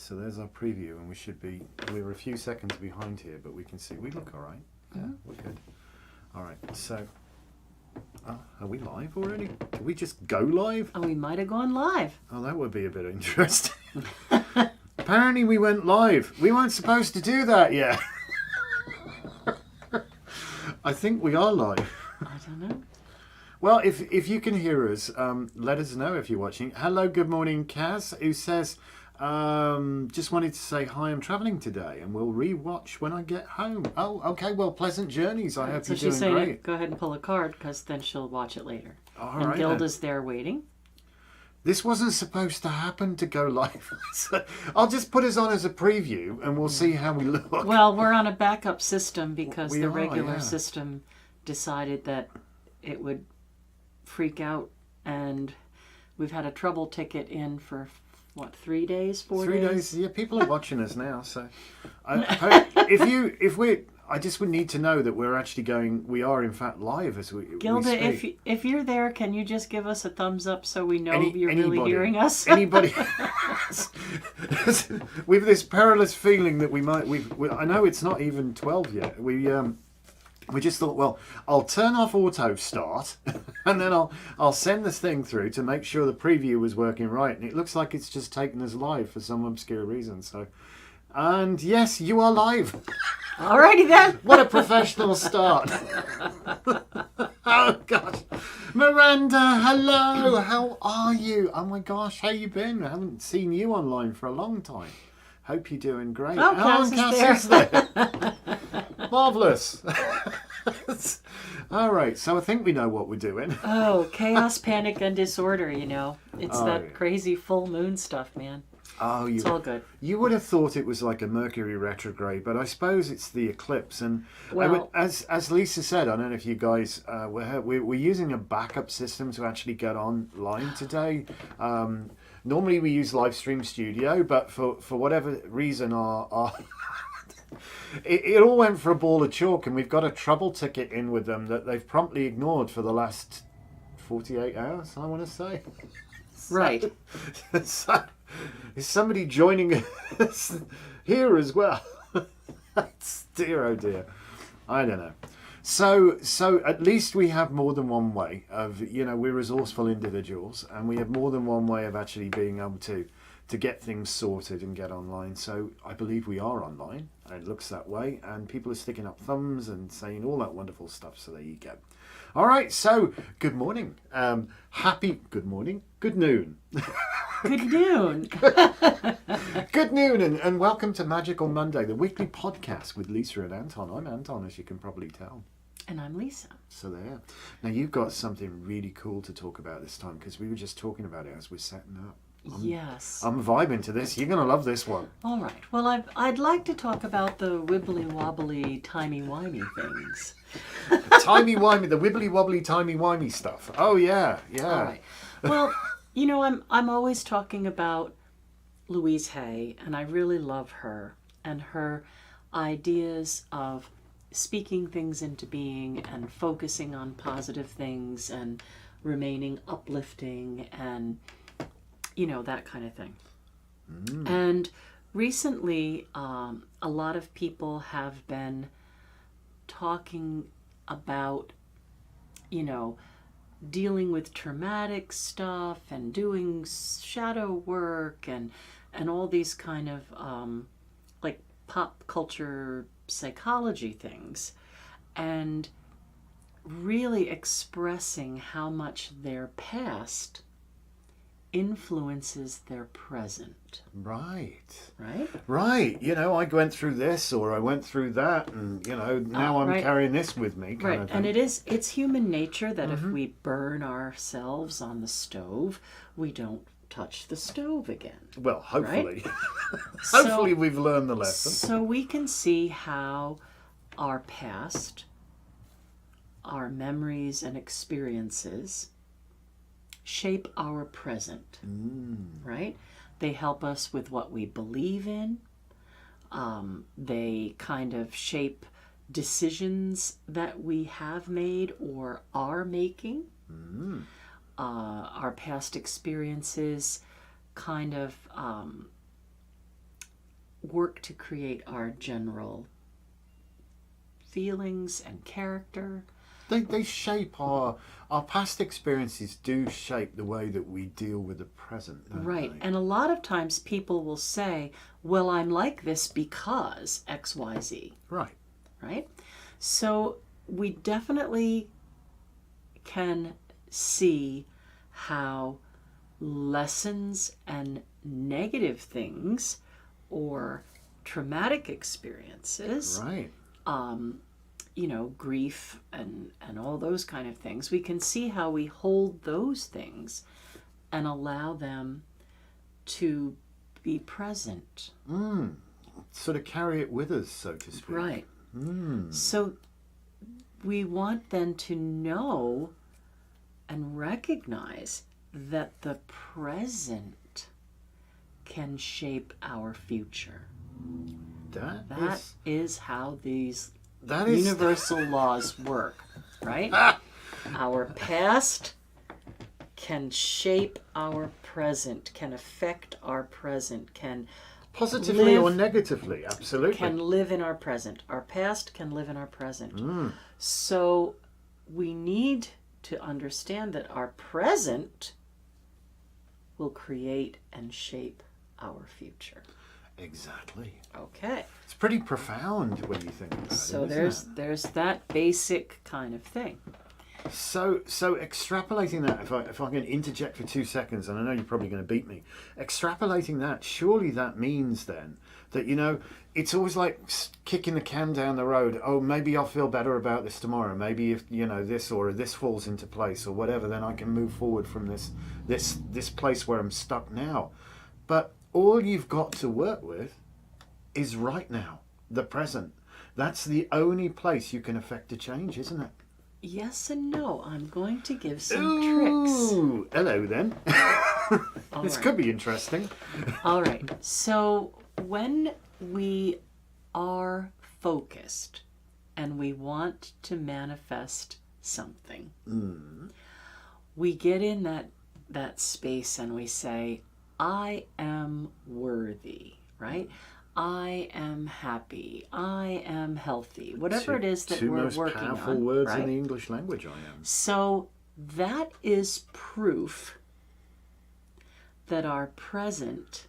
So there's our preview, and we're a few seconds behind here, but we can see we look all right. Yeah, we're good. All right, so are we live already? Did we just go live? Oh, we might have gone live. Oh, that would be a bit interesting. Apparently we went live. We weren't supposed to do that yet. I think we are live. I don't know. Well, if you can hear us, let us know if you're watching. Hello, good morning, Kaz, who says, just wanted to say hi, I'm travelling today and we'll re-watch when I get home. Oh, okay, well, pleasant journeys. I hope you're doing great. So she's saying go ahead and pull a card because then she'll watch it later. All and right, Gilda's there waiting. This wasn't supposed to happen to go live. So I'll just put us on as a preview and we'll see how we look. Well, we're on a backup system because the regular system decided that it would freak out, and we've had a trouble ticket in for what, 3 days, 4 days? 3 days. Yeah, people are watching us now. So, I just would need to know that we're actually going. We are in fact live as we. Gilda, if you're there, can you just give us a thumbs up so we know you're really hearing us? Anybody? With this perilous feeling that we might. I know it's not even 12 yet. We just thought, well, I'll turn off auto start and then I'll send this thing through to make sure the preview was working right. And it looks like it's just taken us live for some obscure reason. So, and yes, you are live. Alrighty then. What a professional start. Oh gosh. Miranda, hello. How are you? Oh my gosh, how you been? I haven't seen you online for a long time. Hope you're doing great. Oh, Cass is there. Marvellous. All right, so I think we know what we're doing. Oh, chaos, panic, and disorder, you know. It's crazy full moon stuff, man. Oh, it's all good. You would have thought it was like a Mercury retrograde, but I suppose it's the eclipse. And as Lisa said, I don't know if you guys, we're using a backup system to actually get online today. Normally we use Livestream Studio, but for whatever reason, our it all went for a ball of chalk, and we've got a trouble ticket in with them that they've promptly ignored for the last 48 hours, I want to say. Right. So, is somebody joining us here as well? Dear, oh dear. I don't know. So at least we have more than one way of, we're resourceful individuals, and we have more than one way of actually being able to get things sorted and get online. So I believe we are online, and it looks that way, and people are sticking up thumbs and saying all that wonderful stuff. So there you go. All right, so good morning. Good morning. Good noon. Good noon. Good noon, and welcome to Magickal Monday, the weekly podcast with Lisa and Anton. I'm Anton, as you can probably tell. And I'm Lisa. So there. Now you've got something really cool to talk about this time, because we were just talking about it as we're setting up. Yes. I'm vibing to this. You're going to love this one. All right. Well, I'd like to talk about the wibbly-wobbly, timey-wimey things. Timey-wimey, the wibbly-wobbly, timey-wimey stuff. Oh, yeah, yeah. All right. Well, I'm always talking about Louise Hay, and I really love her and her ideas of speaking things into being and focusing on positive things and remaining uplifting and that kind of thing. And recently, a lot of people have been talking about, dealing with traumatic stuff and doing shadow work and all these kind of like pop culture psychology things, and really expressing how much their past influences their present. Right. Right? Right. I went through this or I went through that, and now I'm carrying this with me. Kind of thing. And it's human nature that if we burn ourselves on the stove, we don't touch the stove again. Well, hopefully. Right? Hopefully we've learned the lesson. So we can see how our past, our memories and experiences shape our present, right? They help us with what we believe in. They kind of shape decisions that we have made or are making. Our past experiences kind of work to create our general feelings and character. They shape our past experiences do shape the way that we deal with the present, don't Right. they? And a lot of times people will say, well, I'm like this because XYZ. Right. Right? So we definitely can see how lessons and negative things or traumatic experiences, Right. Grief and all those kind of things, we can see how we hold those things and allow them to be present. Sort of carry it with us, so to speak. Right. So we want then to know and recognize that the present can shape our future. That is how these universal laws work, right? Our past can shape our present, can affect our present, can positively or negatively, absolutely. Can live in our present. Our past can live in our present. So we need to understand that our present will create and shape our future. Exactly. Okay. It's pretty profound when you think about it. So there's that basic kind of thing. So extrapolating that, if I can interject for 2 seconds, and I know you're probably going to beat me, extrapolating that, surely that means then that, it's always like kicking the can down the road. Oh, maybe I'll feel better about this tomorrow. Maybe if, this or this falls into place or whatever, then I can move forward from this place where I'm stuck now. But all you've got to work with is right now, the present. That's the only place you can affect a change, isn't it? Yes and no. I'm going to give some Ooh, tricks. hello then. This right. could be interesting. All right. So when we are focused and we want to manifest something, we get in that space and we say, I am worthy, right? I am happy. I am healthy. Whatever it is that we're working on. Two most powerful words right? in the English language, I am. So that is proof that our present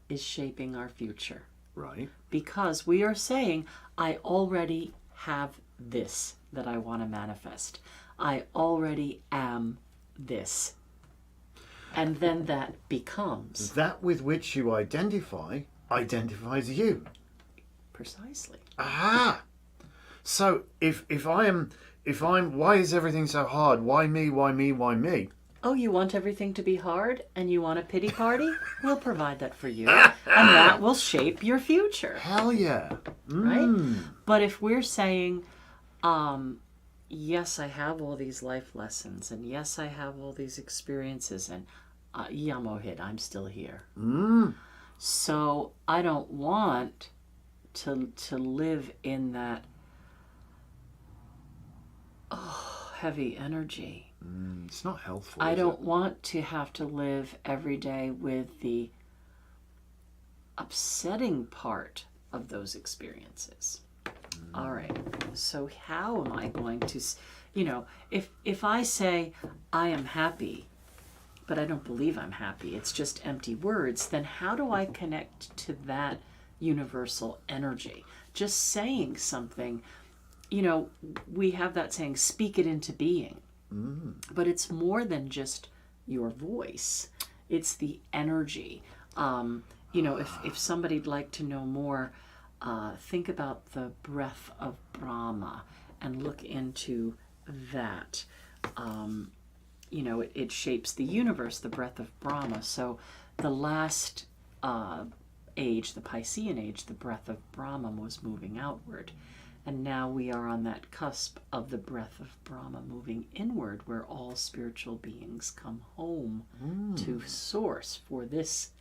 is shaping our future. Right. Because we are saying, I already have this that I want to manifest. I already am this. And then that becomes. That with which you identifies you. Precisely. Aha! So if I'm why is everything so hard? Why me? Why me? Why me? Oh, you want everything to be hard and you want a pity party? We'll provide that for you. And that will shape your future. Hell yeah. Right? But if we're saying, yes, I have all these life lessons, and yes, I have all these experiences, and Yamohid, I'm still here. So I don't want to live in that heavy energy. It's not healthful. I don't want to have to live every day with the upsetting part of those experiences. All right. So how am I going to, if I say I am happy, but I don't believe I'm happy, it's just empty words, then how do I connect to that universal energy? Just saying something, we have that saying, speak it into being. But it's more than just your voice. It's the energy. If somebody'd like to know more, think about the breath of Brahma and look into that. It shapes the universe, the breath of Brahma. So the last age, the Piscean age, the breath of Brahma was moving outward. And now we are on that cusp of the breath of Brahma moving inward, where all spiritual beings come home to source for this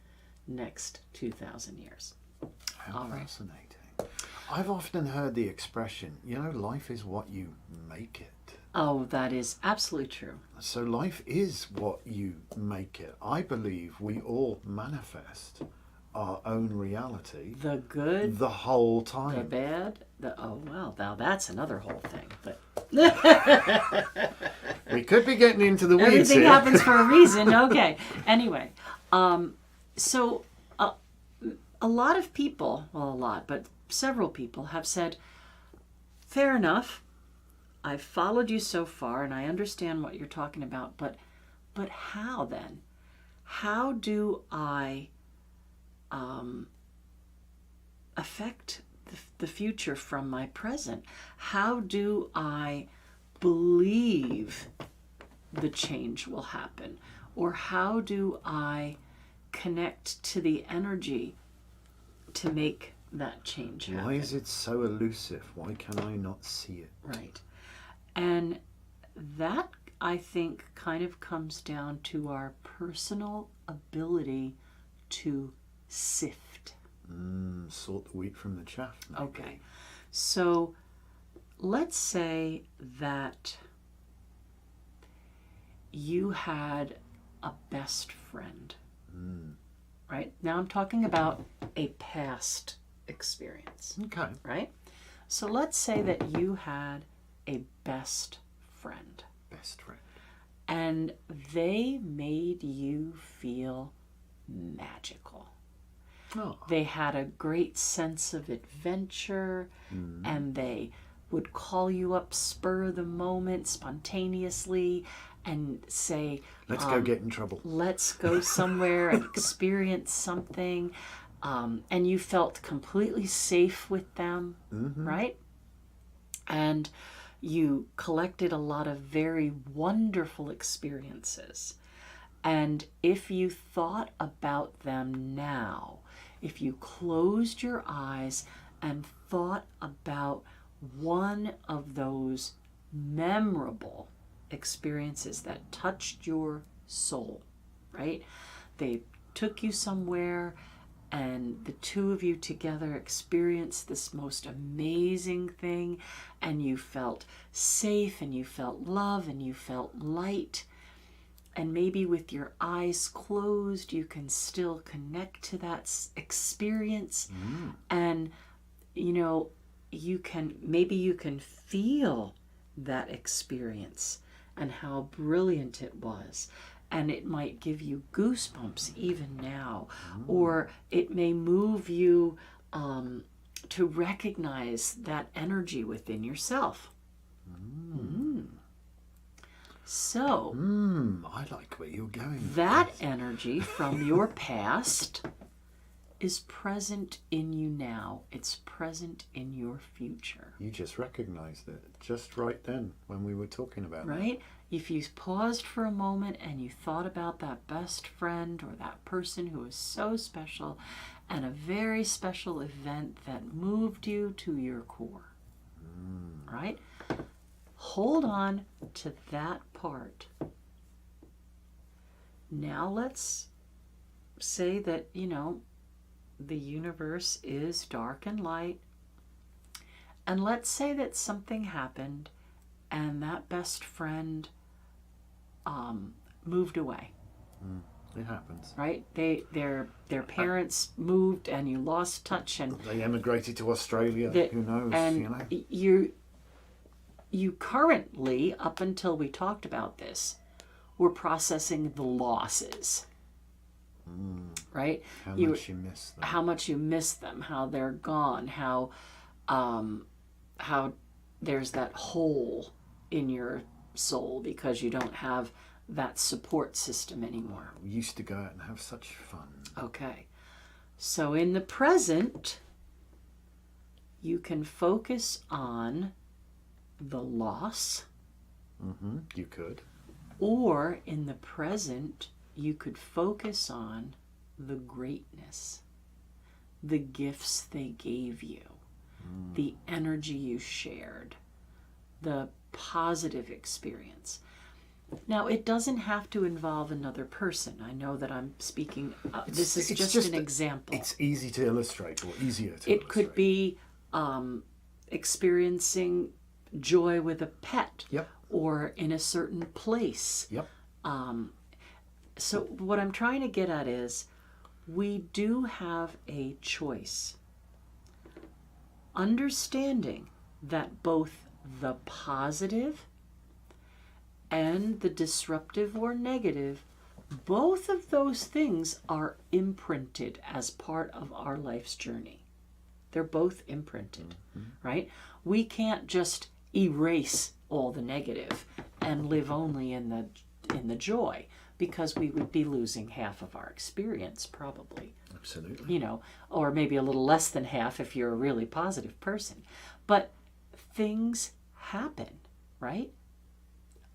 next 2,000 years. How fascinating. I've often heard the expression, life is what you make it. Oh, that is absolutely true. So life is what you make it. I believe we all manifest our own reality The good, the whole the time. bad, oh well, now that's another whole thing. But We could be getting into the weeds everything here. happens for a reason. Okay. Anyway, so a lot of people, well, a lot, but several people have said, fair enough, I've followed you so far and I understand what you're talking about, but how then? How do I affect the future from my present? How do I believe the change will happen? Or how do I connect to the energy to make that change happen? Why is it so elusive? Why can I not see it? Right. And that, I think, kind of comes down to our personal ability to sift. Sort the wheat from the chaff. Maybe. Okay. So let's say that you had a best friend. Right? Now I'm talking about a past experience. Okay. Right? So let's say that you had a best friend. Best friend. And they made you feel magical. Oh. They had a great sense of adventure, and they would call you up spur of the moment, spontaneously, and say, Let's go get in trouble. let's go somewhere and experience something. And you felt completely safe with them, right? And you collected a lot of very wonderful experiences. And if you thought about them now, if you closed your eyes and thought about one of those memorable experiences that touched your soul, right? They took you somewhere and the two of you together experienced this most amazing thing, and you felt safe and you felt love and you felt light. And maybe with your eyes closed, you can still connect to that experience. And, you know, you can feel that experience and how brilliant it was. And it might give you goosebumps even now. Or it may move you to recognize that energy within yourself. So, I like where you're going. that energy from your past is present in you now. It's present in your future. You just recognized it just right then when we were talking about it. Right? If you paused for a moment and you thought about that best friend or that person who was so special and a very special event that moved you to your core, right? Hold on to that part. Now let's say that, you know, the universe is dark and light. And let's say that something happened and that best friend moved away. It happens. Right? Their parents moved and you lost touch, and They emigrated to Australia. Who knows? and you know. you currently, up until we talked about this, were processing the losses. Right? How much you miss them. How much you miss them, how they're gone, how there's that hole in your soul because you don't have that support system anymore. We used to go out and have such fun. Okay. So in the present, you can focus on the loss. You could. Or in the present, you could focus on the greatness, the gifts they gave you, the energy you shared, the positive experience. Now, it doesn't have to involve another person. I know that I'm speaking, this is just an example. It's easy to illustrate, or easier to illustrate. It could be experiencing joy with a pet. Yep. Or in a certain place. Yep. So what I'm trying to get at is, we do have a choice. Understanding that both the positive and the disruptive or negative, both of those things are imprinted as part of our life's journey. They're both imprinted, right? We can't just erase all the negative and live only in the joy, because we would be losing half of our experience probably. Absolutely. You know, or maybe a little less than half if you're a really positive person. But things happen, right?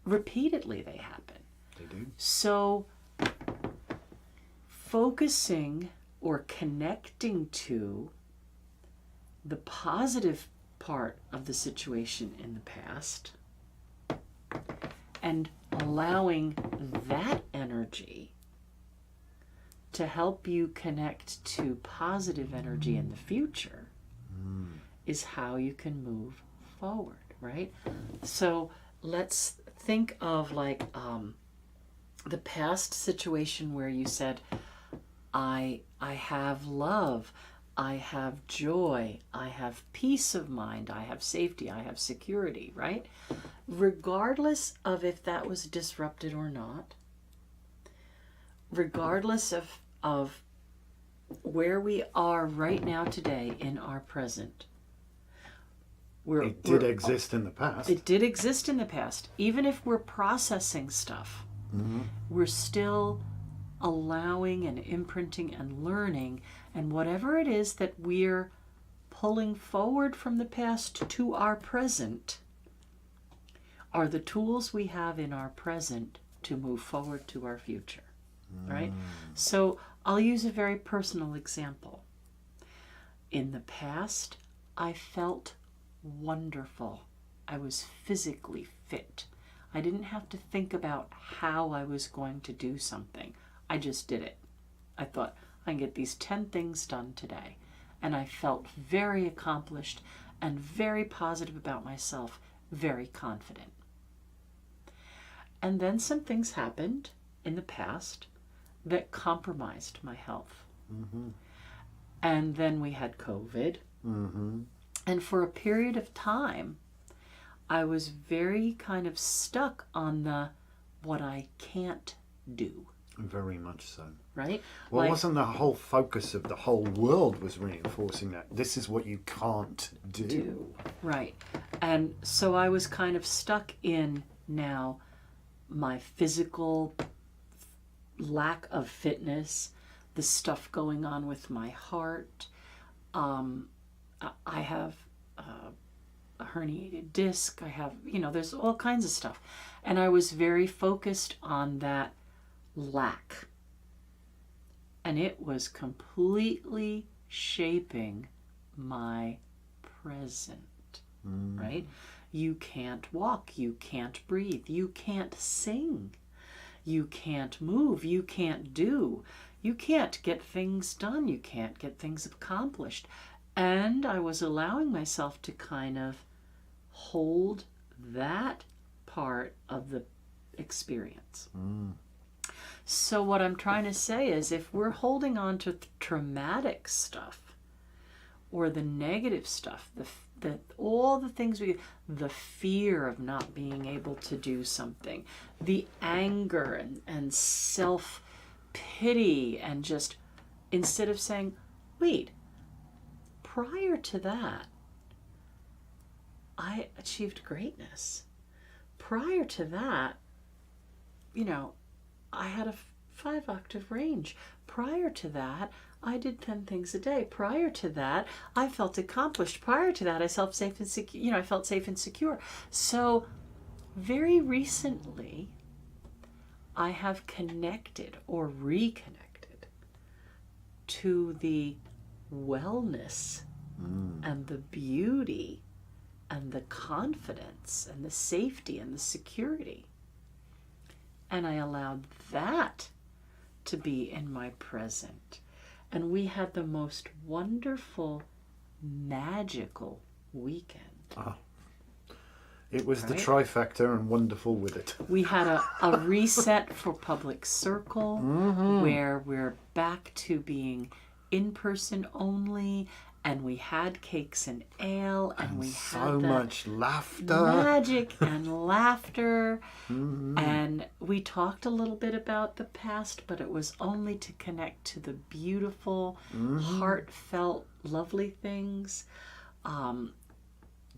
Repeatedly they happen. They do. So focusing or connecting to the positive part of the situation in the past and allowing that energy to help you connect to positive energy in the future is how you can move forward, right? So let's think of like the past situation where you said, I have love, I have joy, I have peace of mind, I have safety, I have security, right? Regardless of if that was disrupted or not, regardless of where we are right now today in our present. It did exist in the past. It did exist in the past. Even if we're processing stuff, we're still allowing and imprinting and learning, and whatever it is that we're pulling forward from the past to our present are the tools we have in our present to move forward to our future, right? So I'll use a very personal example. In the past, I felt wonderful. I was physically fit. I didn't have to think about how I was going to do something. I just did it. I thought, I can get these 10 things done today. And I felt very accomplished and very positive about myself, very confident. And then some things happened in the past that compromised my health. And then we had COVID. And for a period of time, I was very kind of stuck on the what I can't do. Very much so. Right? Well, wasn't the whole focus of the whole world was reinforcing that this is what you can't do? Right. And so I was kind of stuck in now my physical lack of fitness, the stuff going on with my heart. I have a herniated disc. I have, there's all kinds of stuff. And I was very focused on that lack. And it was completely shaping my present, right? You can't walk, you can't breathe, you can't sing, you can't move, you can't do, you can't get things done, you can't get things accomplished. And I was allowing myself to kind of hold that part of the experience. So what I'm trying to say is, if we're holding on to traumatic stuff or the negative stuff, all the things the fear of not being able to do something, the anger and self-pity, and just instead of saying, wait, prior to that, I achieved greatness. Prior to that, I had a 5-octave range. Prior to that, I did 10 things a day. Prior to that, I felt accomplished. Prior to that, I felt safe and secure. I felt safe and secure. So, very recently, I have connected or reconnected to the wellness and the beauty and the confidence and the safety and the security. And I allowed that to be in my present. And we had the most wonderful, magical weekend. It was the Right. trifecta and wonderful with it. We had a reset for Public Circle where we're back to being in person only, and we had cakes and ale, and we So had that much laughter. magic and laughter. And we talked a little bit about the past, but it was only to connect to the beautiful, heartfelt, lovely things.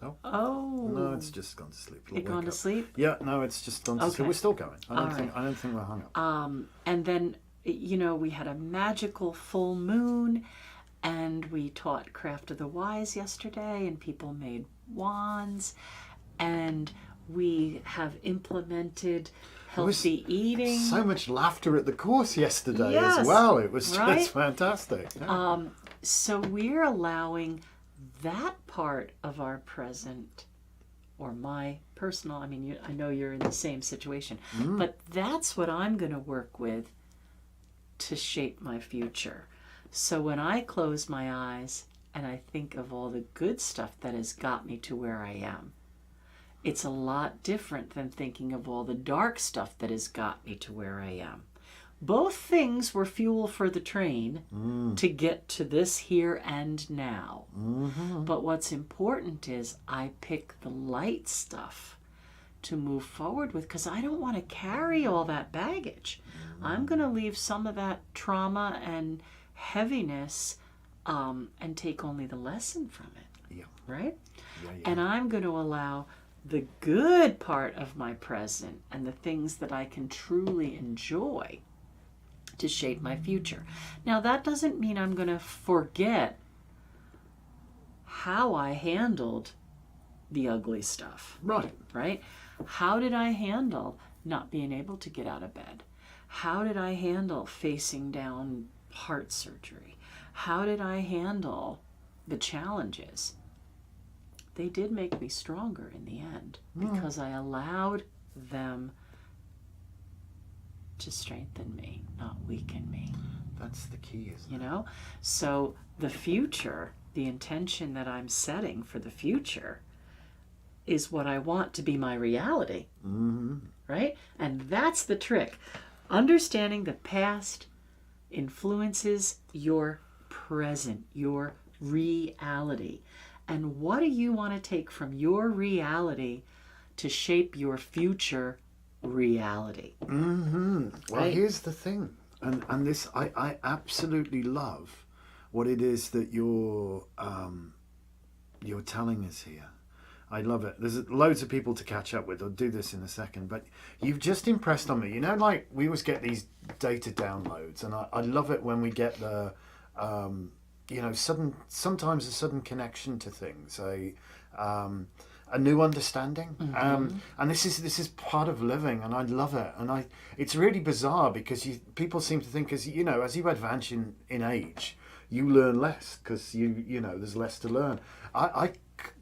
No. Oh. No, it's just gone to sleep. It'll It gone wake to up. sleep? Yeah, no, it's just gone to sleep. Okay. We're still going. I All don't think we're hung up. And then, we had a magical full moon, and we taught Craft of the Wise yesterday, and people made wands, and we have implemented healthy eating. So much laughter at the course yesterday Yes, as well. It was right? just fantastic. Yeah. So we're allowing that part of our present, or my personal, I know you're in the same situation, but that's what I'm going to work with to shape my future. So when I close my eyes and I think of all the good stuff that has got me to where I am, it's a lot different than thinking of all the dark stuff that has got me to where I am. Both things were fuel for the train to get to this here and now. But what's important is I pick the light stuff to move forward with, because I don't want to carry all that baggage. I'm going to leave some of that trauma and heaviness and take only the lesson from it. Yeah. Right? Yeah. And I'm going to allow the good part of my present and the things that I can truly enjoy to shape my future. Now, that doesn't mean I'm going to forget how I handled the ugly stuff. Right? How did I handle not being able to get out of bed? How did I handle facing down heart surgery? How did I handle the challenges? They did make me stronger in the end because I allowed them to strengthen me, not weaken me. That's the key, isn't it? So the future, the intention that I'm setting for the future is what I want to be my reality. Right? And that's the trick. Understanding the past influences your present, your reality. And what do you want to take from your reality to shape your future reality? Well, Right? here's the thing, and this I absolutely love what it is that you're telling us here. I love it. There's loads of people to catch up with. I'll do this in a second, but you've just impressed on me. Like we always get these data downloads, and I love it when we get the sometimes a sudden connection to things, a new understanding, and this is part of living, and I love it. And it's really bizarre because people seem to think as you advance in age, you learn less because there's less to learn. I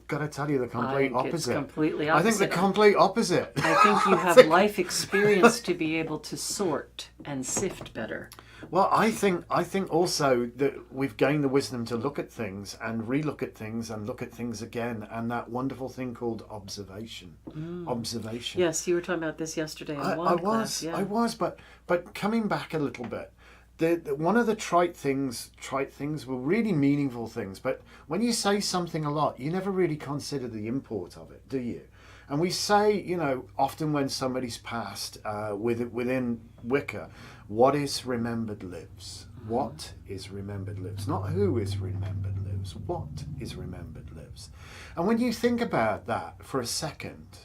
gotta tell you the complete opposite. It's completely I opposite. think the complete opposite. I think you have life experience to be able to sort and sift better. Well, I think also that we've gained the wisdom to look at things and relook at things and look at things again, and that wonderful thing called observation. Observation. Yes, you were talking about this yesterday in I class. was, but coming back a little bit, one of the trite things were really meaningful things. But when you say something a lot, you never really consider the import of it, do you? And we say, often when somebody's passed, within Wicca, what is remembered lives. What is remembered lives. Not who is remembered lives. What is remembered lives. And when you think about that for a second,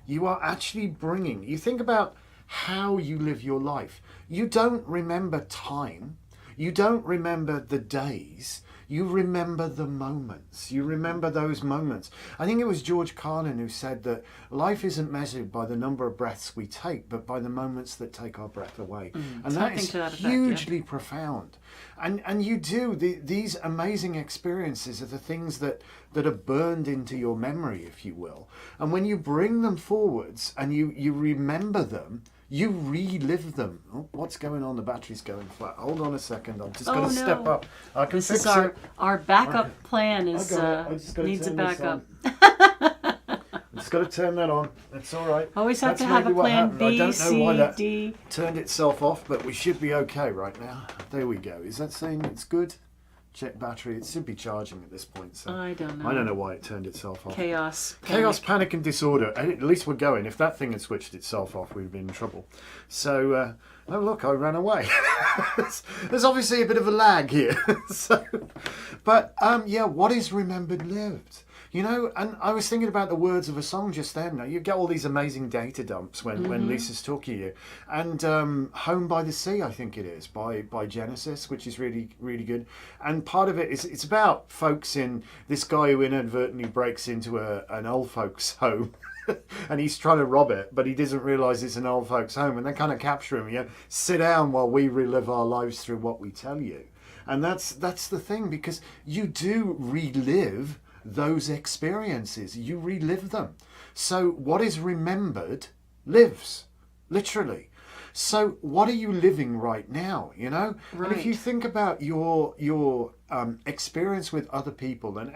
you are actually you think about how you live your life. You don't remember time. You don't remember the days. You remember the moments. You remember those moments. I think it was George Carlin who said that life isn't measured by the number of breaths we take, but by the moments that take our breath away. And that is hugely profound. And you do. These amazing experiences are the things that are burned into your memory, if you will. And when you bring them forwards and you remember them, you relive them. Oh, what's going on? The battery's going flat. Hold on a second. I'm just going to step up. I can fix it. Our backup plan is I just gotta needs a turn this backup. on. I'm Just got to turn that on. That's all right. Always have That's to have a maybe what plan happened. I B, don't know why C, that D. turned itself off, but we should be okay right now. There we go. Is that saying it's good? Check battery. It should be charging at this point. So I don't know. I don't know why it turned itself off. Chaos. Chaos, panic, and disorder. And at least we're going. If that thing had switched itself off, we'd be in trouble. So, oh look, I ran away. There's obviously a bit of a lag here. But yeah, what is remembered lived? You know, and I was thinking about the words of a song just then. You get all these amazing data dumps when Lisa's talking to you. And Home by the Sea, I think it is, by Genesis, which is really, really good. And part of it is, it's about folks in, this guy who inadvertently breaks into an old folks' home. And he's trying to rob it, but he doesn't realise it's an old folks' home. And they kind of capture him, you know, sit down while we relive our lives through what we tell you. And that's the thing, because you do relive those experiences. You relive them. So what is remembered lives, literally. So what are you living right now, you know? Right. And if you think about your experience with other people, then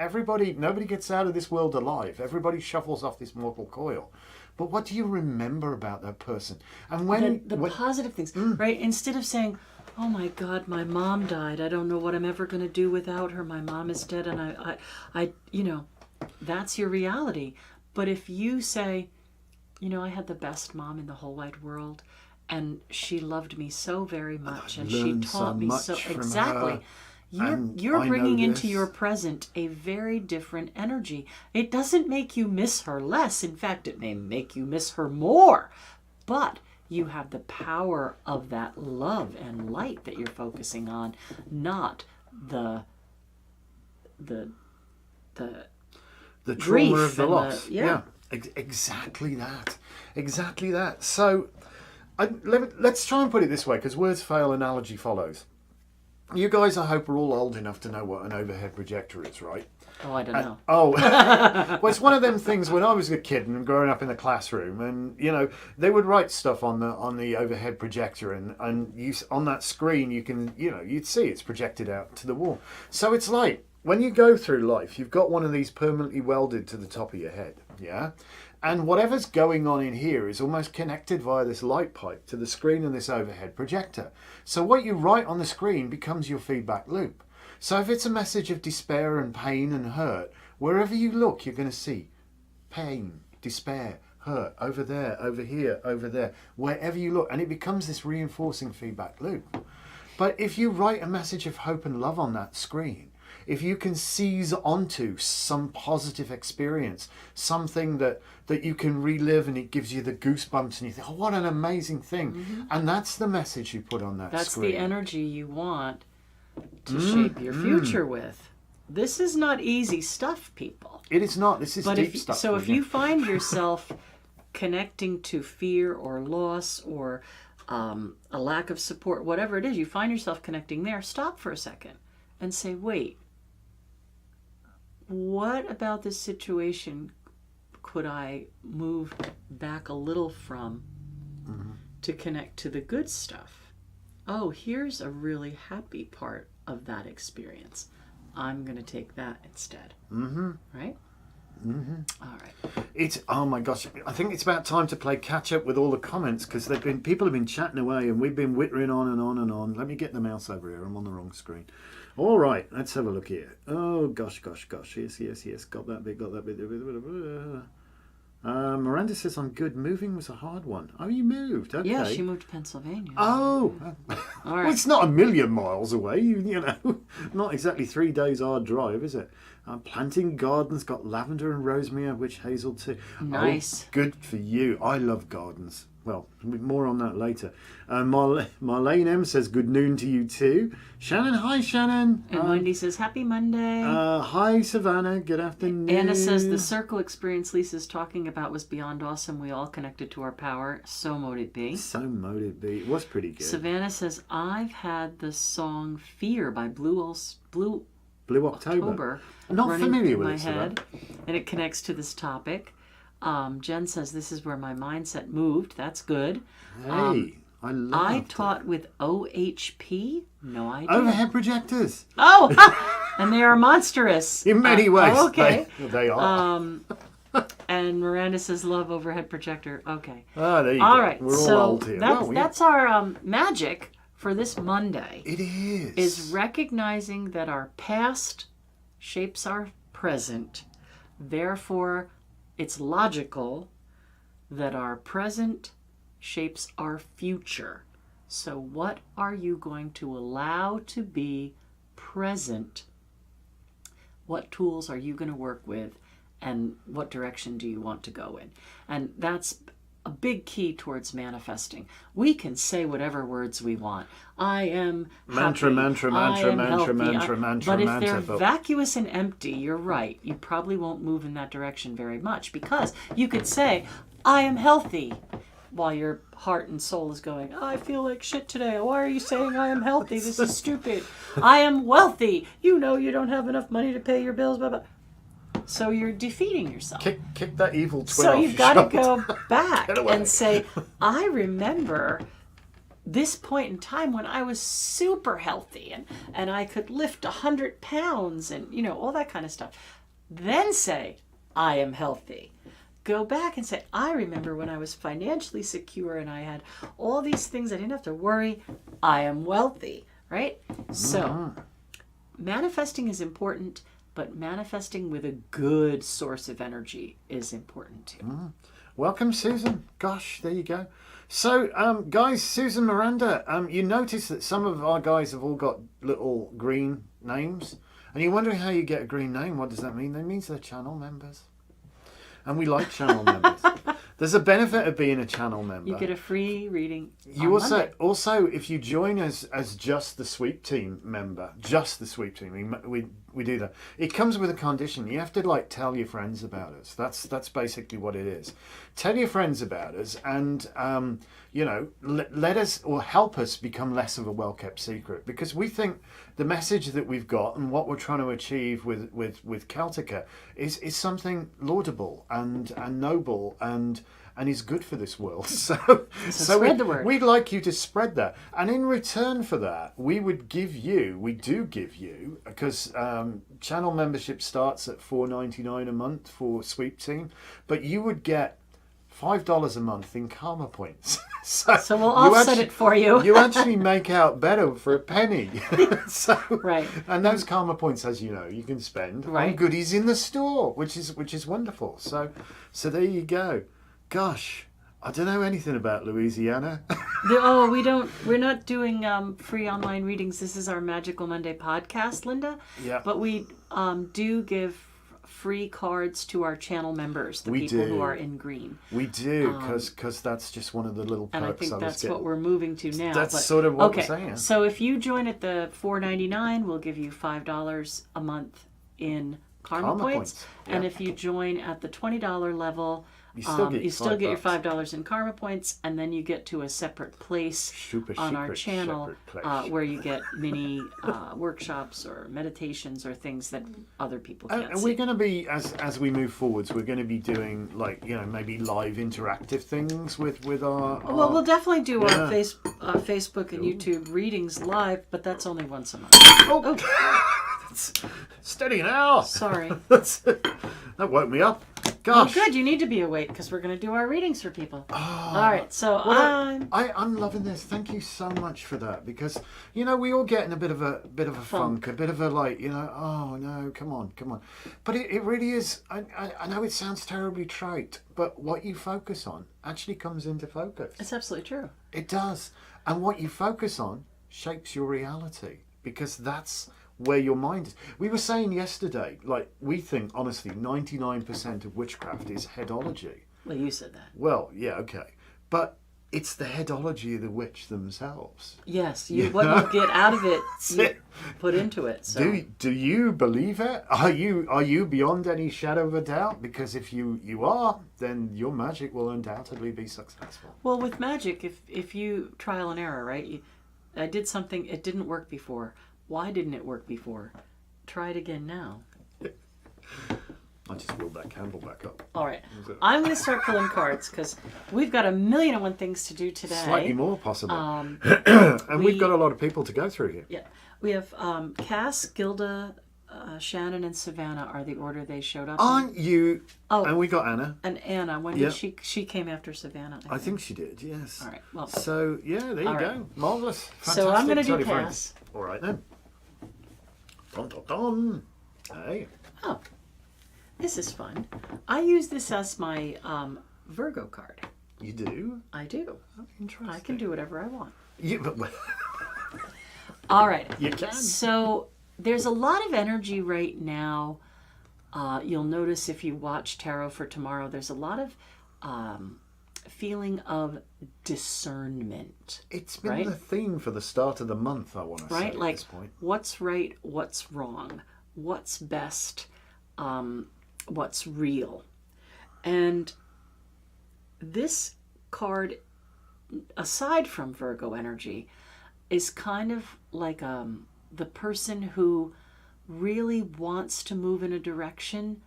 nobody gets out of this world alive. Everybody shuffles off this mortal coil. But what do you remember about that person? And when The positive things, right? Instead of saying, oh my God, my mom died. I don't know what I'm ever going to do without her. My mom is dead, and I, you know, that's your reality. But if you say, you know, I had the best mom in the whole wide world, and she loved me so very much, and she taught me so exactly. You're bringing into your present a very different energy. It doesn't make you miss her less. In fact, it may make you miss her more. But you have the power of that love and light that you're focusing on, not the trauma of the and loss. Exactly that. So let's try and put it this way, because words fail, analogy follows. You guys, I hope, are all old enough to know what an overhead projector is, right? Oh, I don't know. Well, it's one of them things. When I was a kid and growing up in the classroom, and you know, they would write stuff on the overhead projector, and you, on that screen, you can, you know, you'd see it's projected out to the wall. So it's like when you go through life, you've got one of these permanently welded to the top of your head, yeah. And whatever's going on in here is almost connected via this light pipe to the screen and this overhead projector. So what you write on the screen becomes your feedback loop. So if it's a message of despair and pain and hurt, wherever you look, you're going to see pain, despair, hurt, over there, over here, over there, wherever you look. And it becomes this reinforcing feedback loop. But if you write a message of hope and love on that screen, if you can seize onto some positive experience, something that you can relive, and it gives you the goosebumps, and you think, oh, what an amazing thing. Mm-hmm. And that's the message you put on that screen. That's the energy you want to shape your future with. This is not easy stuff, people. It is not. This is deep stuff. So if you find yourself connecting to fear or loss or a lack of support, whatever it is, you find yourself connecting there, stop for a second and say, wait, what about this situation could I move back a little from to connect to the good stuff? Oh, here's a really happy part of that experience. I'm going to take that instead. Mm-hmm. Right? Mm-hmm. All right. It's, oh my gosh, I think it's about time to play catch up with all the comments, because people have been chatting away and we've been whittering on and on and on. Let me get the mouse over here. I'm on the wrong screen. All right, let's have a look here. Oh gosh. Yes. Got that bit. Miranda says, I'm good. Moving was a hard one. Oh, you moved. Okay. Yeah, she moved to Pennsylvania. Oh. All right. Well, it's not a million miles away, you know. Not exactly 3 days hard drive, is it? Planting gardens, got lavender and rosemary, witch hazel too. Nice. Oh, good for you. I love gardens. Well, more on that later. Marlene M says, good noon to you too. Shannon, hi Shannon. And Wendy says, happy Monday. Hi Savannah, good afternoon. Anna says, the circle experience Lisa's talking about was beyond awesome. We all connected to our power. So mote it be. So mote it be. It was pretty good. Savannah says, I've had the song Fear by Blue October. I'm not familiar with my it, head, and it connects to this topic. Jen says, this is where my mindset moved. That's good. Hey, I love I taught with OHP. No idea. Overhead projectors. Oh, and they are monstrous. In many ways. Okay. They are. And Miranda says, love overhead projector. Okay. Ah, there you All go. right. We're so all old here. that's our magic for this Monday. It is. Is recognizing that our past shapes our present. Therefore, it's logical that our present shapes our future. So what are you going to allow to be present? What tools are you going to work with? And what direction do you want to go in? And that's a big key towards manifesting. We can say whatever words we want. I am mantra, happy. mantra, I mantra, am mantra, healthy. mantra, mantra, But if mantra. they're vacuous and empty, you're right. You probably won't move in that direction very much, because you could say, I am healthy, while your heart and soul is going, I feel like shit today. Why are you saying I am healthy? This is stupid. I am wealthy. You know you don't have enough money to pay your bills, blah, blah. So you're defeating yourself. Kick that evil twin So off you've your got to shoulder. go back Get away. and say, I remember this point in time when I was super healthy and I could lift 100 pounds and, all that kind of stuff. Then say, I am healthy. Go back and say, I remember when I was financially secure and I had all these things. I didn't have to worry. I am wealthy, right? So manifesting is important, but manifesting with a good source of energy is important too. Welcome, Susan. Gosh, there you go. So, guys, Susan, Miranda, you notice that some of our guys have all got little green names. And you're wondering how you get a green name. What does that mean? That means they're channel members. And we like channel members. There's a benefit of being a channel member. You get a free reading. You on Monday. also, if you join us as just the sweep team member, just the sweep team, we do that. It comes with a condition. You have to tell your friends about us. That's basically what it is. Tell your friends about us, and let us or help us become less of a well-kept secret, because we think the message that we've got and what we're trying to achieve with Celtica is something laudable and noble and is good for this world. So spread the word. We'd like you to spread that, and in return for that, we do give you, because channel membership starts at $4.99 a month for Sweep Team, but you would get $5 a month in karma points. So we'll offset it for you. You actually make out better for a penny. Right. And those karma points, as you know, you can spend on goodies in the store, which is wonderful. So there you go. Gosh, I don't know anything about Louisiana. We're not doing free online readings. This is our Magical Monday podcast, Linda. Yeah. But we do give free cards to our channel members, the people who are in green. We do, because that's just one of the little perks. And I think that's what we're moving to now. That's sort of what we're saying. So if you join at the $4.99, we'll give you $5 a month in karma points. Yeah. And if you join at the $20 level, you still get your $5 in karma points, and then you get to a separate place on our channel where you get mini workshops or meditations or things that other people can't see. And we're going to be, as we move forwards, we're going to be doing maybe live interactive things with our. Well, we'll definitely do our Facebook and YouTube readings live, but that's only once a month. Oh. Steady now. Sorry. That woke me up. Gosh. Oh, good. You need to be awake because we're going to do our readings for people. Oh, all right. So I'm loving this. Thank you so much for that, because we all get in a bit of a funk, a bit of a oh no, come on. But it really is. I know it sounds terribly trite, but what you focus on actually comes into focus. It's absolutely true. It does, and what you focus on shapes your reality, because that's where your mind is. We were saying yesterday, we think, honestly, 99% of witchcraft is headology. Well, you said that. Well, yeah, okay. But it's the headology of the witch themselves. Yes, what you get out of it, you put into it. So. Do you believe it? Are you beyond any shadow of a doubt? Because if you are, then your magic will undoubtedly be successful. Well, with magic, if you trial and error, right? I did something, it didn't work before. Why didn't it work before? Try it again now. I just rolled that candle back up. All right. I'm going to start pulling cards because we've got 1,000,001 things to do today. Slightly more, possibly. And we've got a lot of people to go through here. Yeah. We have Cass, Gilda, Shannon and Savannah are the order they showed up in. Aren't you? Oh. And we got Anna. And Anna, when did she came after Savannah? I think she did, yes. All right, well. So, yeah, there you go. Marvellous. Fantastic. So I'm going to do Totally pass. fine. All right, then. Dun, dun, dun. Hey. Oh, this is fun. I use this as my Virgo card. You do? I do. Oh, interesting. I can do whatever I want. But All right. You can. So there's a lot of energy right now. You'll notice if you watch Tarot for Tomorrow, there's a lot of feeling of discernment. It's been right? the theme for the start of the month, I want to say, Right? at Like, this point. what's right, what's wrong, what's best, what's real. And this card, aside from Virgo energy, is kind of like the person who really wants to move in a direction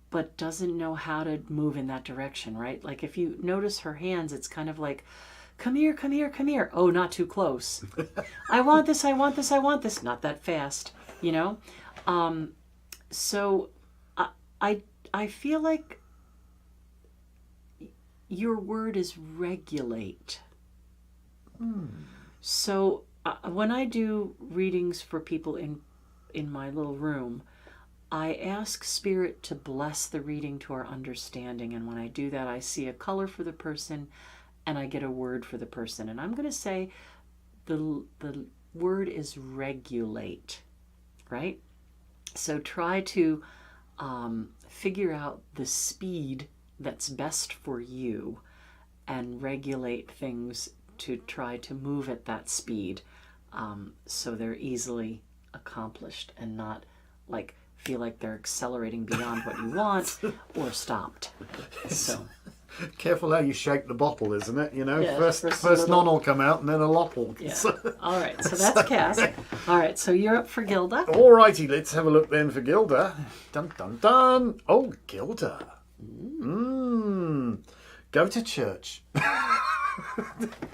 but doesn't know how to move in that direction, right? Like if you notice her hands, it's kind of like, come here, come here, come here. Oh, not too close. I want this, I want this, I want this. Not that fast, you know? So I feel like your word is regulate. So when I do readings for people in my little room, I ask Spirit to bless the reading to our understanding. And when I do that, I see a color for the person and I get a word for the person. And I'm going to say the word is regulate, right? So try to figure out the speed that's best for you and regulate things to try to move at that speed so they're easily accomplished and not like feel like they're accelerating beyond what you want or stopped. So Careful how you shake the bottle, isn't it? You know, Yeah, first none will come out and then a lot will. yeah. All right, so that's Cass. All right, so you're up for Gilda. All righty, let's have a look then for Gilda. Dun dun dun. Oh, Gilda. Go to church.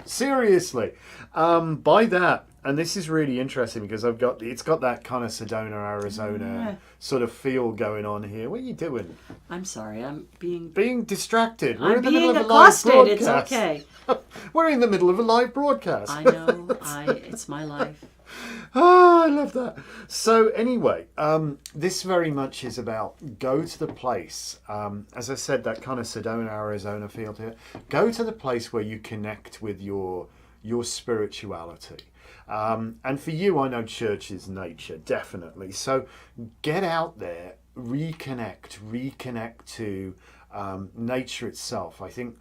Seriously. By that, and this is really interesting because it's got that kind of Sedona, Arizona sort of feel going on here. What are you doing? I'm sorry, I'm being Distracted. We're I'm in the middle being of a live accosted. broadcast. It's okay. We're in the middle of a live broadcast. I know. It's my life. Oh, I love that. So anyway, this very much is about go to the place. As I said, that kind of Sedona, Arizona feel to it. Go to the place where you connect with your spirituality. And for you, I know church is nature, definitely. So get out there, reconnect to nature itself. I think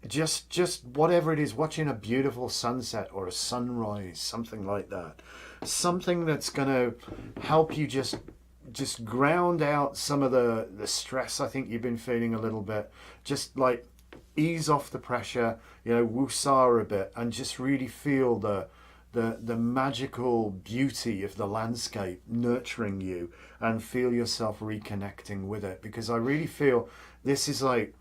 just whatever it is, watching a beautiful sunset or a sunrise, something like that. Something that's going to help you just ground out some of the stress I think you've been feeling a little bit. Just like ease off the pressure, woosah a bit, and just really feel the magical beauty of the landscape nurturing you and feel yourself reconnecting with it. Because I really feel this is like,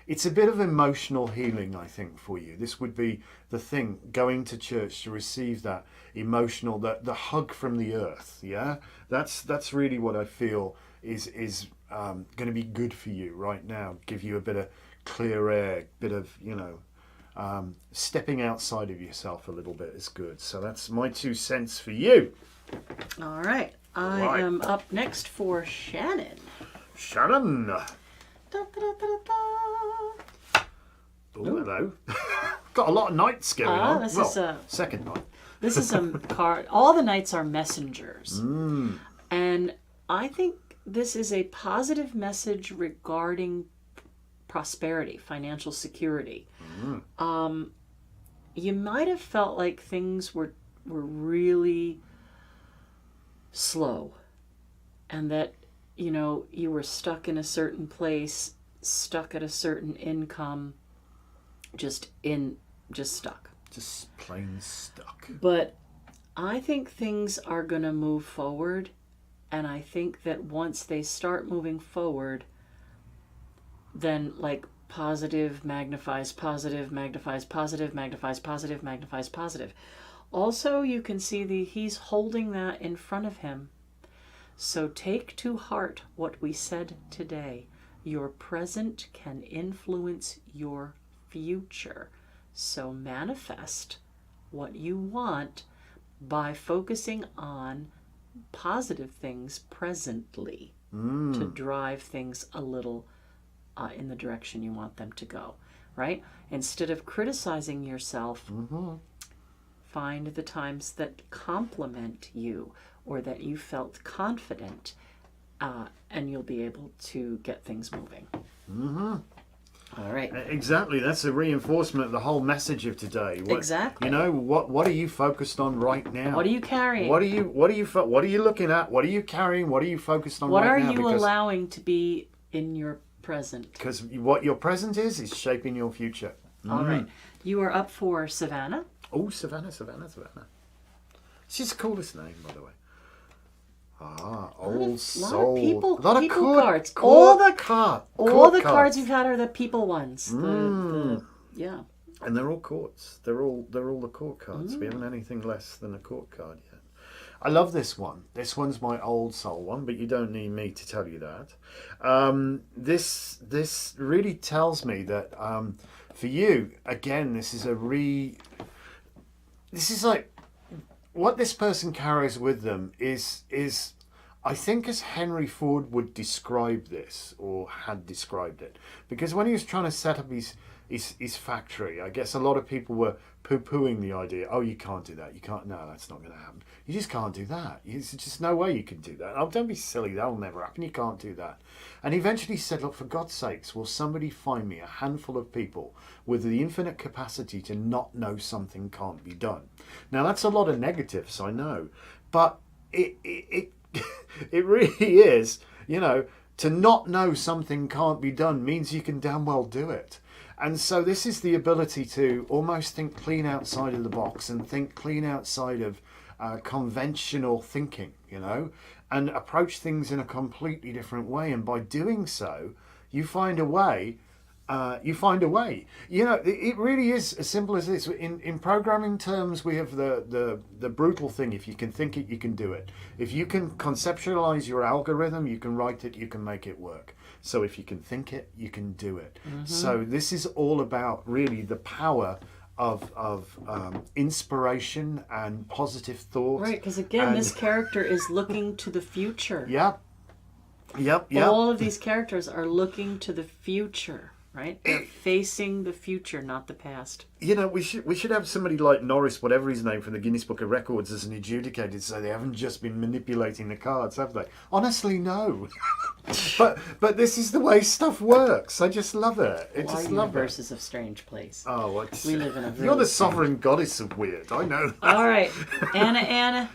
it's a bit of emotional healing, I think, for you. This would be the thing, going to church to receive that emotional, the hug from the earth. Yeah, that's really what I feel is going to be good for you right now. Give you a bit of clear air, bit of stepping outside of yourself a little bit is good. So that's my 2 cents for you. All right. I am up next for Shannon. Shannon. Da, da, da, da, da. Oh, hello. Got a lot of nights going on. This is a second night. This is a card. All the nights are messengers. And I think this is a positive message regarding prosperity, financial security. You might have felt like things were really slow and that, you were stuck in a certain place, stuck at a certain income, just stuck. Just plain stuck. But I think things are going to move forward. And I think that once they start moving forward, then like positive magnifies positive, magnifies positive, magnifies positive, magnifies positive. Also, you can see he's holding that in front of him. So take to heart what we said today. Your present can influence your future. So manifest what you want by focusing on positive things presently to drive things a little in the direction you want them to go, right? Instead of criticizing yourself, find the times that compliment you or that you felt confident, and you'll be able to get things moving. All right. Exactly. That's a reinforcement of the whole message of today. Exactly. You know, what are you focused on right now? What are you carrying? What are you looking at? What are you carrying? What are you focused on What right are now? you allowing to be in your present? Because what your present is shaping your future. All right. You are up for Savannah. Oh, Savannah. She's the coolest name, by the way. Old soul. People a lot of people cards. All the cards cards you've had are the people ones. Yeah. And they're all courts. They're all the court cards. We haven't anything less than a court card yet. I love this one. This one's my old soul one, but you don't need me to tell you that. This really tells me that for you, again, this is like what this person carries with them is I think as Henry Ford would describe this, or had described it, because when he was trying to set up his factory, I guess a lot of people were poo-pooing the idea. Oh, you can't do that. You can't. No, that's not going to happen. You just can't do that. There's just no way you can do that. Oh, don't be silly. That'll never happen. You can't do that. And he eventually said, look, for God's sakes, will somebody find me a handful of people with the infinite capacity to not know something can't be done? Now, that's a lot of negatives, I know. But it it really is, you know, to not know something can't be done means you can damn well do it. And so this is the ability to almost think clean outside of the box and think clean outside of conventional thinking, you know, and approach things in a completely different way. And by doing so, you find a way. You know, it really is as simple as this. In programming terms, we have the brutal thing. If you can think it, you can do it. If you can conceptualize your algorithm, you can write it, you can make it work. So if you can think it, you can do it. So this is all about really the power of inspiration and positive thought. Right, because again, this character is looking to the future. Yep. All of these characters are looking to the future. Right? They're facing the future, not the past. You know, we should have somebody like Norris, whatever his name, from the Guinness Book of Records as an adjudicator, so they haven't just been manipulating the cards, have they? Honestly, no. but this is the way stuff works. I just love it. Our universe is a strange place. Oh, we live in a really you're the sovereign goddess of weird. I know that. All right, Anna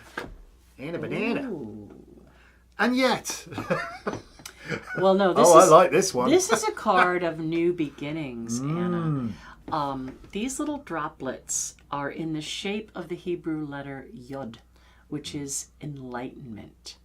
Banana. Ooh. And yet. Well, no. I like this one. This is a card of new beginnings, Anna. These little droplets are in the shape of the Hebrew letter Yod, which is enlightenment.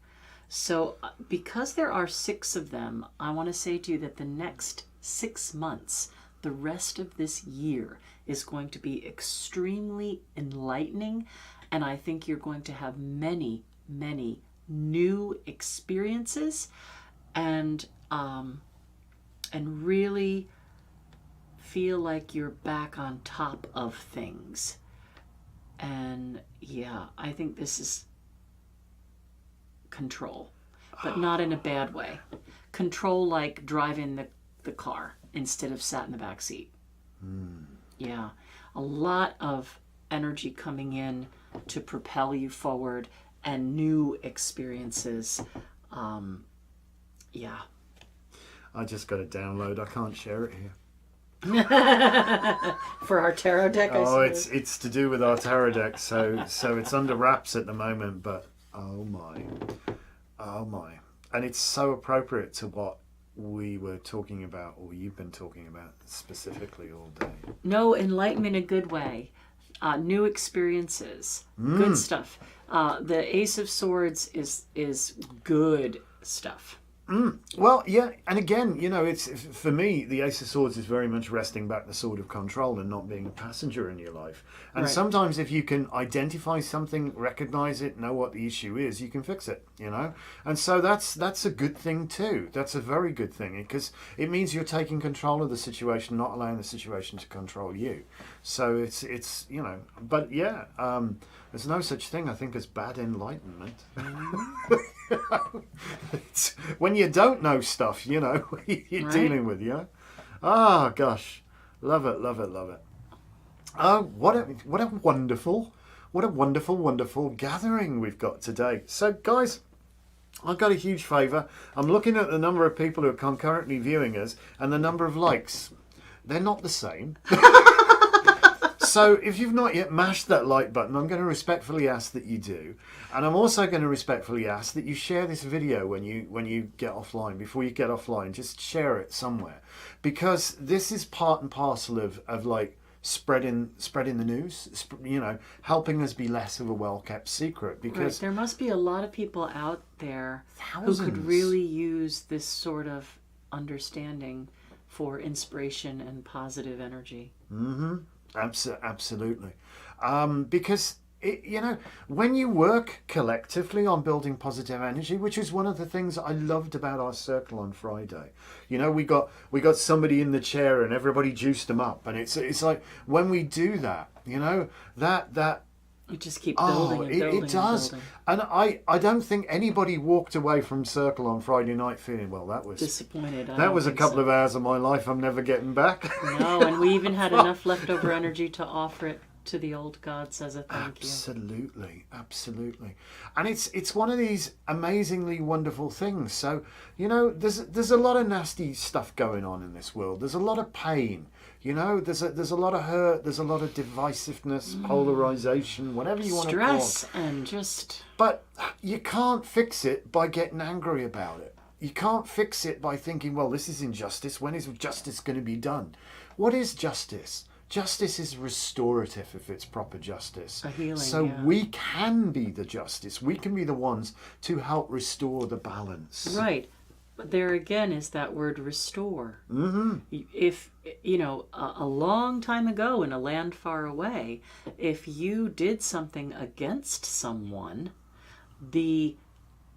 So because there are 6 of them, I want to say to you that the next 6 months, the rest of this year, is going to be extremely enlightening. And I think you're going to have many, many new experiences and really feel like you're back on top of things. And yeah, I think this is control, but not in a bad way. Control like driving the car instead of sat in the back seat. Yeah, a lot of energy coming in to propel you forward and new experiences. Yeah. I just got to download. I can't share it here. For our tarot deck, I suppose. It's to do with our tarot deck, so it's under wraps at the moment, but oh my. And it's so appropriate to what we were talking about, or you've been talking about specifically all day. No, enlightenment in a good way. New experiences. Good stuff. The Ace of Swords is good stuff. Well, yeah, and again, it's for me, the Ace of Swords is very much resting back the sword of control and not being a passenger in your life. And Right. sometimes, if you can identify something, recognize it, know what the issue is, you can fix it. And so that's a good thing too. That's a very good thing because it means you're taking control of the situation, not allowing the situation to control you. So it's but yeah, there's no such thing, I think, as bad enlightenment. It's when you don't know stuff, you're Right. dealing with, Oh gosh, love it, love it, love it. Oh, what a wonderful gathering we've got today. So guys, I've got a huge favour. I'm looking at the number of people who are concurrently viewing us and the number of likes. They're not the same. So if you've not yet mashed that like button, I'm going to respectfully ask that you do. And I'm also going to respectfully ask that you share this video when you get offline. Before you get offline, just share it somewhere. Because this is part and parcel of like spreading the news, helping us be less of a well-kept secret. Because Right. There must be a lot of people out there thousands who could really use this sort of understanding for inspiration and positive energy. Absolutely. Because, when you work collectively on building positive energy, which is one of the things I loved about our circle on Friday. We got somebody in the chair and everybody juiced them up. And it's like when we do that, that You just keep building and building it does. and building. And I don't think anybody walked away from Circle on Friday night feeling, well, that was Disappointed. I that don't was a think couple so. of hours of my life I'm never getting back. No, and we even had enough leftover energy to offer it to the old gods as a thank you. Absolutely. And it's one of these amazingly wonderful things. So, there's a lot of nasty stuff going on in this world. There's a lot of pain. There's a lot of hurt, there's a lot of divisiveness, polarization, whatever you want to call it. Stress and just... But you can't fix it by getting angry about it. You can't fix it by thinking, well, this is injustice. When is justice going to be done? What is justice? Justice is restorative if it's proper justice. A healing, so yeah. we can be the justice. We can be the ones to help restore the balance. Right. But there again is that word restore. Mm-hmm. If, a long time ago in a land far away, if you did something against someone, the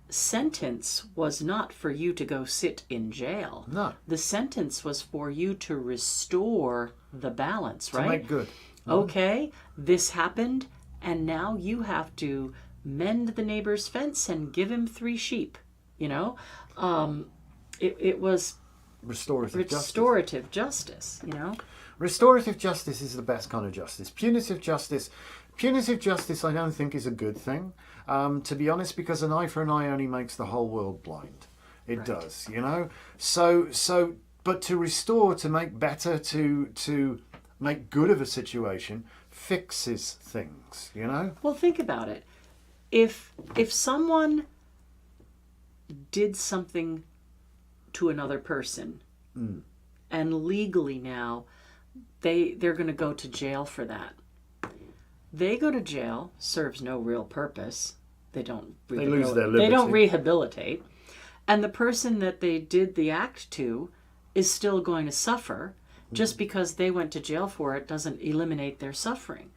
sentence was not for you to go sit in jail. No. The sentence was for you to restore the balance, right? To make good. Okay, this happened, and now you have to mend the neighbor's fence and give him 3 sheep. It was restorative justice. Restorative justice is the best kind of justice. Punitive justice, I don't think is a good thing, to be honest, because an eye for an eye only makes the whole world blind. It Right. does, So, but to restore, to make better, to make good of a situation, fixes things, Well, think about it. If someone did something to another person, and legally now they're going to go to jail for that. They go to jail, serves no real purpose. They lose their liberty. They don't rehabilitate, and the person that they did the act to is still going to suffer. Just because they went to jail for it doesn't eliminate their suffering.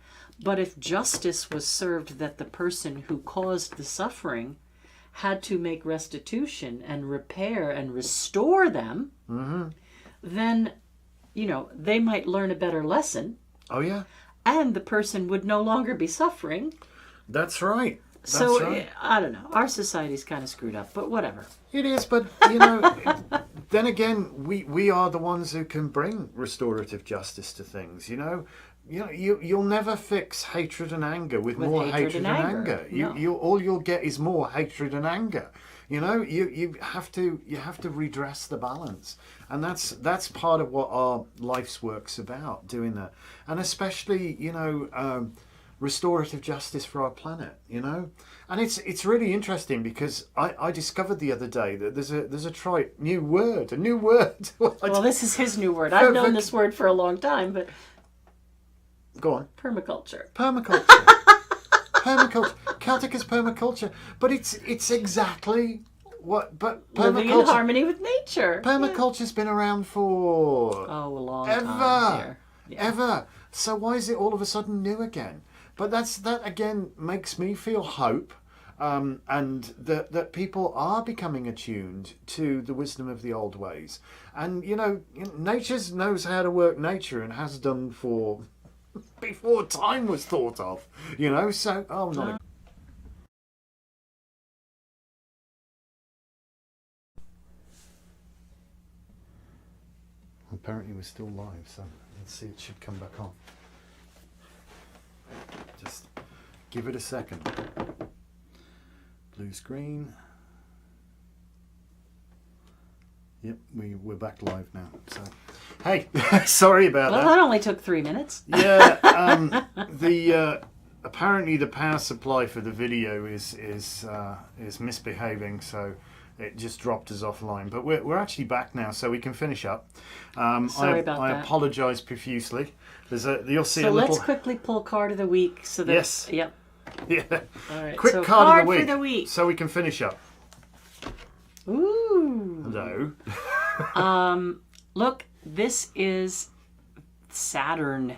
But if justice was served that the person who caused the suffering had to make restitution and repair and restore them, then, they might learn a better lesson, Oh, yeah. and the person would no longer be suffering. That's right. So, right. I don't know. Our society's kind of screwed up, but whatever. It is, but, then again, we are the ones who can bring restorative justice to things, You'll never fix hatred and anger with more hatred and anger. No. All you'll get is more hatred and anger. You have to redress the balance, and that's part of what our life's work's about, doing that, and especially restorative justice for our planet. And it's really interesting because I discovered the other day that there's a new word. Well, this is his new word. I've known this word for a long time, but Go on. permaculture. Permaculture. Celtic is permaculture, but it's exactly What? But living in harmony with nature. Permaculture's been around for A long ever, time. Dear. Yeah. ever. So why is it all of a sudden new again? But that again makes me feel hope, and that people are becoming attuned to the wisdom of the old ways. And nature knows how to work nature and has done for before time was thought of. So not. Apparently we're still live, so let's see, it should come back on. Just give it a second. Blue screen. Yep, we're back live now. So, hey, sorry about that. Well, that only took 3 minutes. Yeah, apparently the power supply for the video is misbehaving, so it just dropped us offline. But we're actually back now, so we can finish up. Sorry about that. I apologise profusely. You'll see so a little. let's quickly pull card of the week. So that, Yes. Yep. Yeah. All right. Quick so card of for the week. so we can finish up. Ooh. Hello. Look, this is Saturn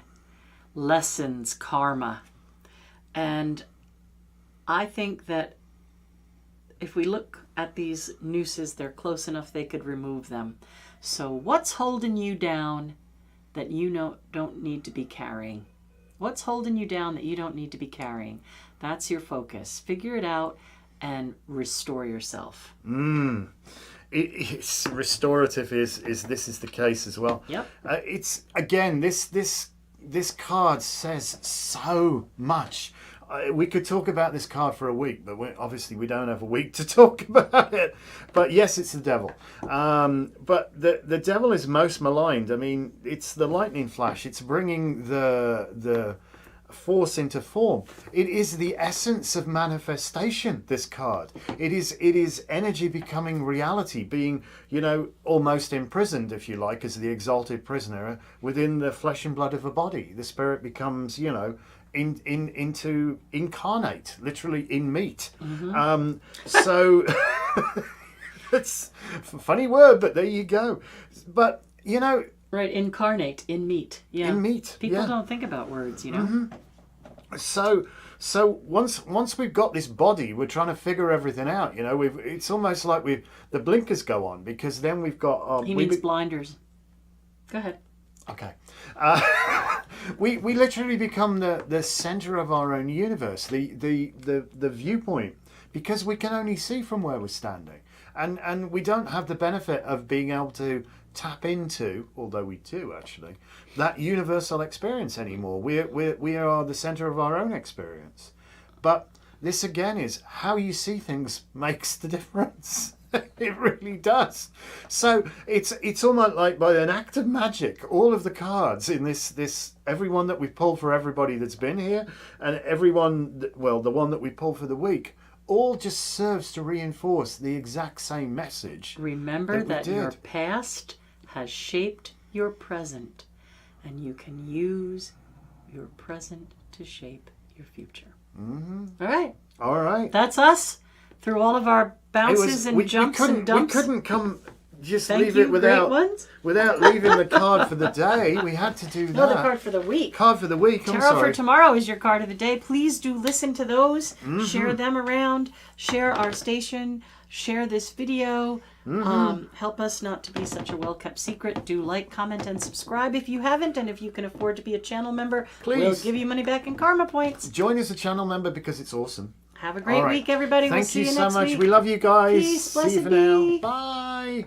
lessons karma, and I think that if we look at these nooses, they're close enough they could remove them. So what's holding you down that you don't need to be carrying? What's holding you down that you don't need to be carrying? That's your focus. Figure it out and restore yourself. It's restorative is the case as well. Yep. It's again this card says so much. We could talk about this card for a week, but we don't have a week to talk about it. But yes, it's the devil. But the devil is most maligned. I mean, it's the lightning flash. It's bringing the force into form. It is the essence of manifestation, this card. It is energy becoming reality, being almost imprisoned, if you like, as the exalted prisoner within the flesh and blood of a body. The spirit becomes into incarnate, literally in meat. So it's a funny word, but there you go. But Right, incarnate, in meat. Yeah. In meat. People don't think about words, So once we've got this body, we're trying to figure everything out. It's almost like the blinkers go on, because then we've got. He means blinders. Go ahead. Okay. We literally become the center of our own universe, the viewpoint, because we can only see from where we're standing, and we don't have the benefit of being able to tap into, although we do actually, that universal experience anymore. We are the center of our own experience. But this again is how you see things makes the difference. It really does. So it's almost like by an act of magic, all of the cards in this everyone that we've pulled for everybody that's been here, and the one that we pulled for the week, all just serves to reinforce the exact same message. Remember that your past has shaped your present, and you can use your present to shape your future. All right. That's us through all of our bounces and jumps and dumps. We couldn't come leave it without leaving the card for the day. We had to do that. No, the card for the week. Card for the week. I'm Tarot sorry. for tomorrow is your card of the day. Please do listen to those. Share them around. Share our station. Share this video. Help us not to be such a well-kept secret. Do like, comment, and subscribe if you haven't. And if you can afford to be a channel member, we'll give you money back in karma points. Join as a channel member because it's awesome. Have a great week, everybody. We'll see you next week. Thank you so much. We love you guys. Peace, see you for now. Bye.